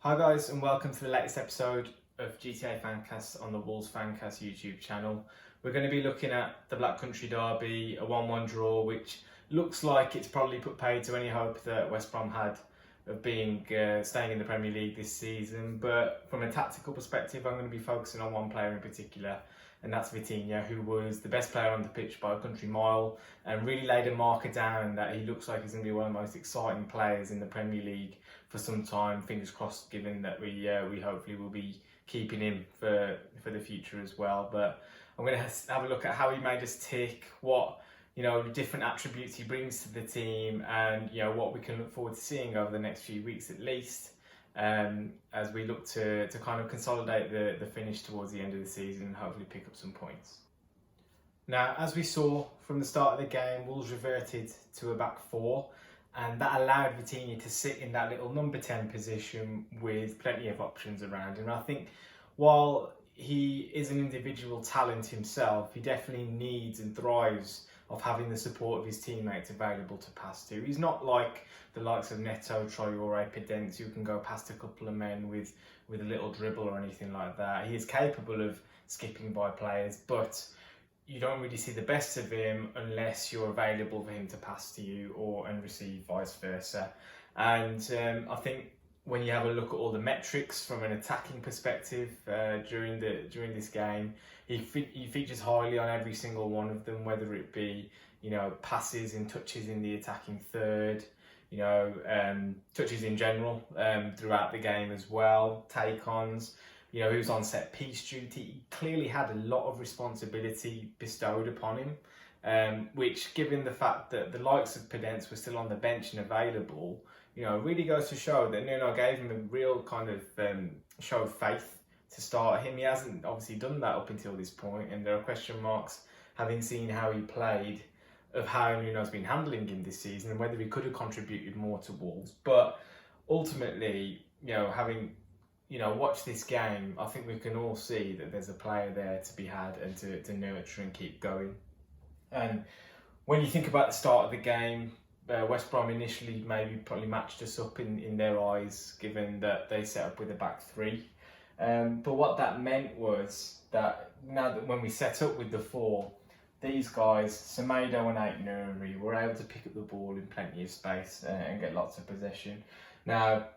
Hi guys, and welcome to the latest episode of GTA Fancast on the Wolves Fancast YouTube channel. We're going to be looking at the Black Country Derby, a 1-1 draw, which looks like it's probably put paid to any hope that West Brom had of being staying in the Premier League this season. But from a tactical perspective, I'm going to be focusing on one player in particular, and that's Vitinha, who was the best player on the pitch by a country mile and really laid a marker down that he looks like he's going to be one of the most exciting players in the Premier League for some time. Fingers crossed, given that we hopefully will be keeping him for the future as well. But I'm going to have a look at how he made us tick, what different attributes he brings to the team, and what we can look forward to seeing over the next few weeks at least, as we look to kind of consolidate the finish towards the end of the season and hopefully pick up some points. Now, as we saw from the start of the game, Wolves reverted to a back four, and that allowed Vitinha to sit in that little number 10 position with plenty of options around him. And I think while he is an individual talent himself, he definitely needs and thrives of having the support of his teammates available to pass to. He's not like the likes of Neto, Traore, Pedence, who can go past a couple of men with a little dribble or anything like that. He is capable of skipping by players, but you don't really see the best of him unless you're available for him to pass to you and receive vice versa. And I think when you have a look at all the metrics from an attacking perspective during this game, he features highly on every single one of them, whether it be passes and touches in the attacking third, touches in general throughout the game as well, take-ons. Who's on set piece duty. He clearly had a lot of responsibility bestowed upon him, which, given the fact that the likes of Pedence were still on the bench and available, really goes to show that Nuno gave him a real kind of show of faith to start him. He hasn't obviously done that up until this point, and there are question marks, having seen how he played, of how Nuno's been handling him this season and whether he could have contributed more to Wolves. But ultimately, having watch this game, I think we can all see that there's a player there to be had and to nurture and keep going. And when you think about the start of the game, West Brom initially probably matched us up in their eyes, given that they set up with a back three. But what that meant was that now that when we set up with the four, these guys, Semedo and Ait-Nouri, were able to pick up the ball in plenty of space and get lots of possession. Now,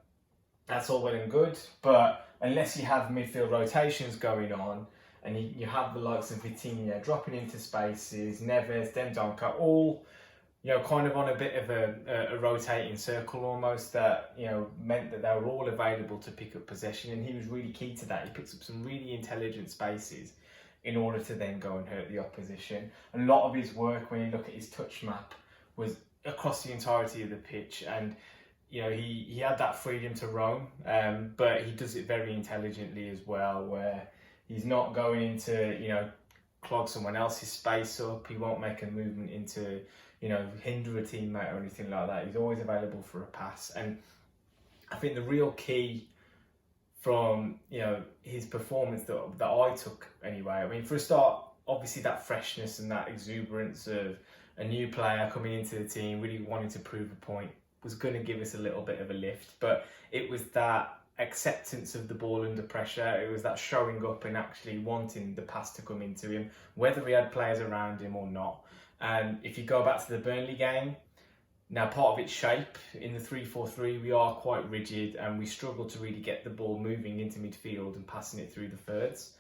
that's all well and good, but unless you have midfield rotations going on and you have the likes of Vitinha dropping into spaces, Neves, Dendonka, all kind of on a bit of a rotating circle almost, that meant that they were all available to pick up possession, and he was really key to that. He picks up some really intelligent spaces in order to then go and hurt the opposition. And a lot of his work, when you look at his touch map, was across the entirety of the pitch, and he had that freedom to roam, but he does it very intelligently as well, where he's not going into, clog someone else's space up. He won't make a movement into, hinder a teammate or anything like that. He's always available for a pass. And I think the real key from, his performance that I took anyway, I mean, for a start, obviously that freshness and that exuberance of a new player coming into the team, really wanting to prove a point, was going to give us a little bit of a lift. But it was that acceptance of the ball under pressure. It was that showing up and actually wanting the pass to come into him, whether he had players around him or not. And if you go back to the Burnley game, now part of its shape in the 3-4-3, we are quite rigid and we struggle to really get the ball moving into midfield and passing it through the thirds.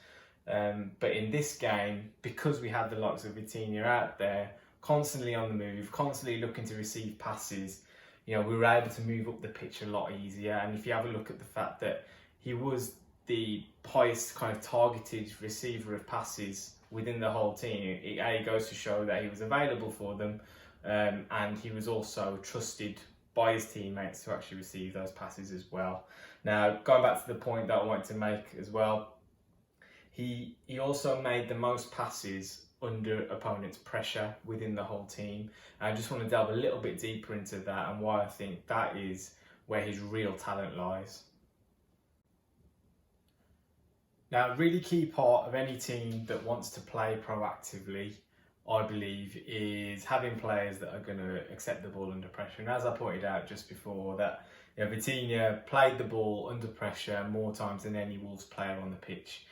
But in this game, because we had the likes of Vitinha out there, constantly on the move, constantly looking to receive passes, we were able to move up the pitch a lot easier. And if you have a look at the fact that he was the highest kind of targeted receiver of passes within the whole team, it goes to show that he was available for them, and he was also trusted by his teammates to actually receive those passes as well. Now, going back to the point that I wanted to make as well, he also made the most passes under opponents' pressure within the whole team. I just want to delve a little bit deeper into that and why I think that is where his real talent lies. Now, a really key part of any team that wants to play proactively I believe, is having players that are going to accept the ball under pressure. And as I pointed out just before, that Vitinha played the ball under pressure more times than any Wolves player on the pitch,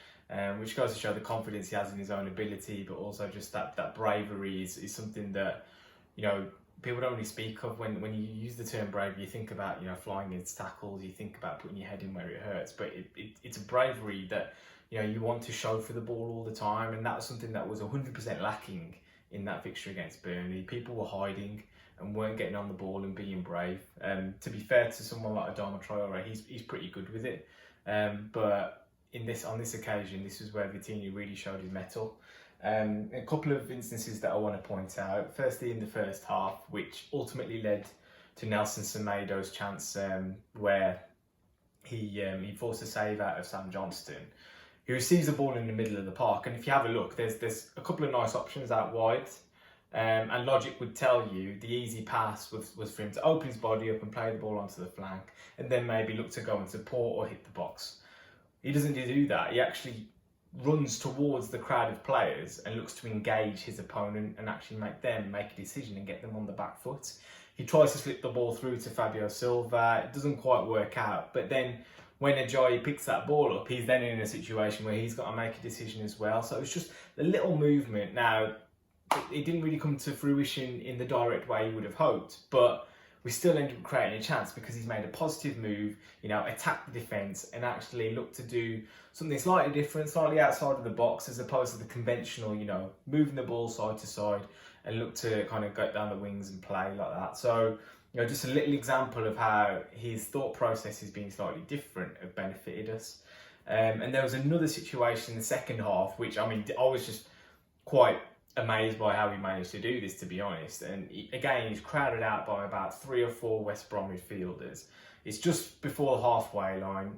which goes to show the confidence he has in his own ability, but also just that bravery is something that, people don't really speak of. When you use the term bravery, you think about, flying against tackles, you think about putting your head in where it hurts, but it's a bravery that, you want to show for the ball all the time, and that was something that was 100% lacking in that fixture against Burnley. People were hiding and weren't getting on the ball and being brave. To be fair to someone like Adama Traore, he's pretty good with it. But on this occasion, this was where Vitinha really showed his mettle. A couple of instances that I want to point out. Firstly, in the first half, which ultimately led to Nelson Semedo's chance, where he forced a save out of Sam Johnston. He receives the ball in the middle of the park, and if you have a look, there's a couple of nice options out wide, and logic would tell you the easy pass was for him to open his body up and play the ball onto the flank, and then maybe look to go and support or hit the box. He doesn't do that. He actually runs towards the crowd of players and looks to engage his opponent and actually make them make a decision and get them on the back foot. He tries to slip the ball through to Fabio Silva. It doesn't quite work out, but then when Ajayi picks that ball up, he's then in a situation where he's got to make a decision as well. So it's just a little movement. Now, it didn't really come to fruition in the direct way you would have hoped, but we still ended up creating a chance because he's made a positive move, attacked the defence and actually looked to do something slightly different, slightly outside of the box, as opposed to the conventional, moving the ball side to side and look to kind of go down the wings and play like that. So, just a little example of how his thought process is being slightly different have benefited us. And there was another situation in the second half, which, I was just quite amazed by how he managed to do this, to be honest. And again, he's crowded out by about 3 or 4 West Brom midfielders. It's just before the halfway line.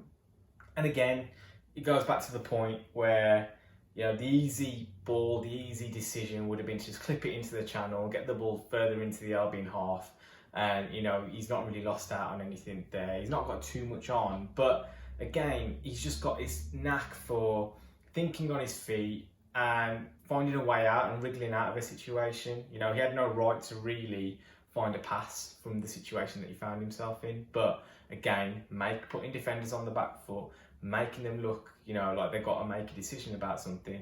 And again, it goes back to the point where, the easy ball, the easy decision would have been to just clip it into the channel, get the ball further into the Albion half. And, he's not really lost out on anything there. He's not got too much on. But again, he's just got this knack for thinking on his feet and finding a way out and wriggling out of a situation. He had no right to really find a pass from the situation that he found himself in. But again, putting defenders on the back foot, making them look, like they've got to make a decision about something,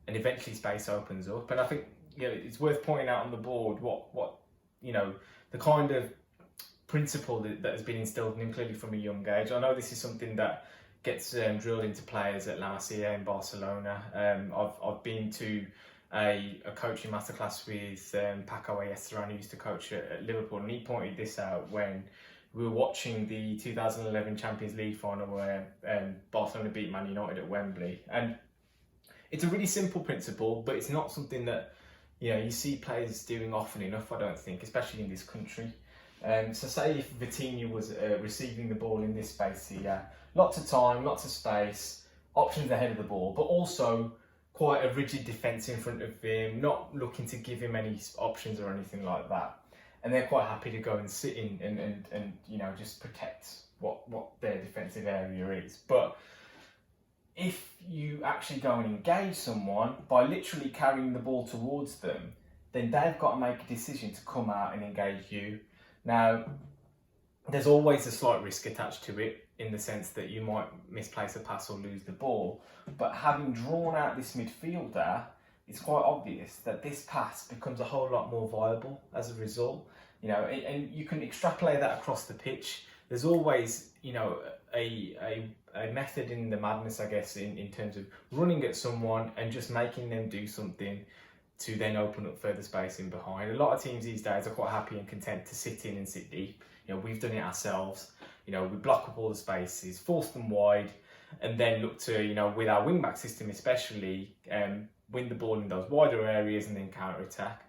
and eventually space opens up. And I think, it's worth pointing out on the board what the kind of principle that has been instilled in him clearly from a young age. I know this is something that gets drilled into players at La Masia in Barcelona. I've been to a coaching masterclass with Paco Ayestaran, who used to coach at Liverpool, and he pointed this out when we were watching the 2011 Champions League final where Barcelona beat Man United at Wembley. And it's a really simple principle, but it's not something that you see players doing often enough, I don't think, especially in this country. So say if Vitinha was receiving the ball in this space here, lots of time, lots of space, options ahead of the ball, but also quite a rigid defence in front of him, not looking to give him any options or anything like that. And they're quite happy to go and sit in and just protect what their defensive area is. But if you actually go and engage someone by literally carrying the ball towards them, then they've got to make a decision to come out and engage you. Now, there's always a slight risk attached to it, in the sense that you might misplace a pass or lose the ball. But having drawn out this midfielder, it's quite obvious that this pass becomes a whole lot more viable as a result. And you can extrapolate that across the pitch. There's always, a method in the madness, I guess, in terms of running at someone and just making them do something to then open up further space in behind. A lot of teams these days are quite happy and content to sit in and sit deep. We've done it ourselves. We block up all the spaces, force them wide, and then look to, with our wing-back system especially, win the ball in those wider areas and then counter-attack.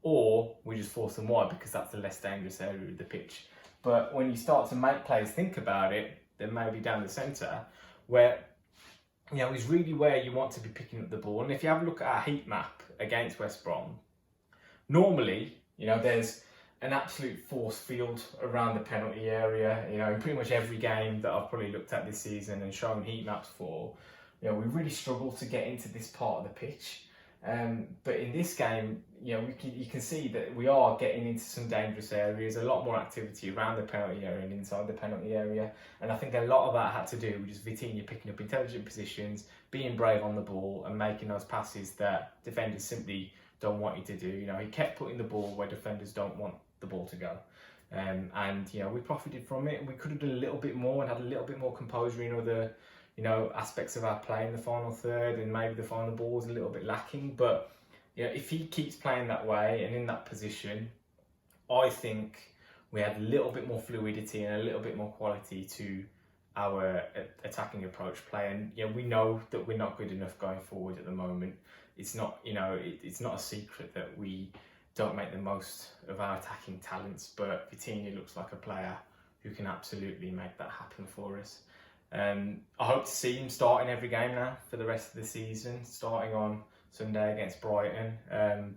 Or we just force them wide because that's the less dangerous area of the pitch. But when you start to make players think about it, then maybe down the centre, where, is really where you want to be picking up the ball. And if you have a look at our heat map against West Brom, normally, there's an absolute force field around the penalty area. In pretty much every game that I've probably looked at this season and shown heat maps for, we really struggle to get into this part of the pitch. But in this game, you can see that we are getting into some dangerous areas, a lot more activity around the penalty area and inside the penalty area. And I think a lot of that had to do with just Vitinha picking up intelligent positions, being brave on the ball and making those passes that defenders simply don't want you to do. He kept putting the ball where defenders don't want the ball to go. And we profited from it. We could have done a little bit more and had a little bit more composure in other aspects of our play in the final third, and maybe the final ball was a little bit lacking. But if he keeps playing that way and in that position, I think we had a little bit more fluidity and a little bit more quality to our attacking approach play. And we know that we're not good enough going forward at the moment. It's not it's not a secret that we don't make the most of our attacking talents, but Vitinha looks like a player who can absolutely make that happen for us. I hope to see him starting every game now for the rest of the season, starting on Sunday against Brighton.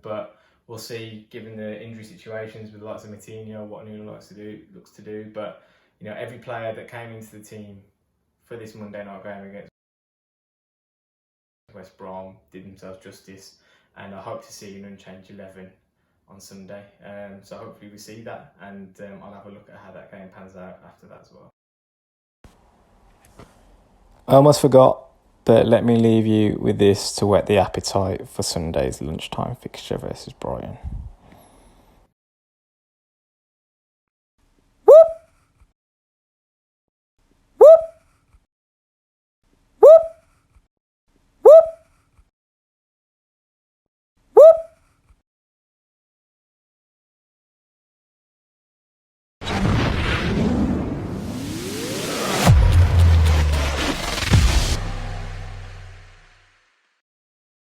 But we'll see, given the injury situations with the likes of Vitinha, what Nuno looks to do. But every player that came into the team for this Monday night game against West Brom did themselves justice, and I hope to see an unchanged 11 on Sunday. So hopefully we see that, and I'll have a look at how that game pans out after that as well. I almost forgot, but let me leave you with this to whet the appetite for Sunday's lunchtime fixture versus Brighton.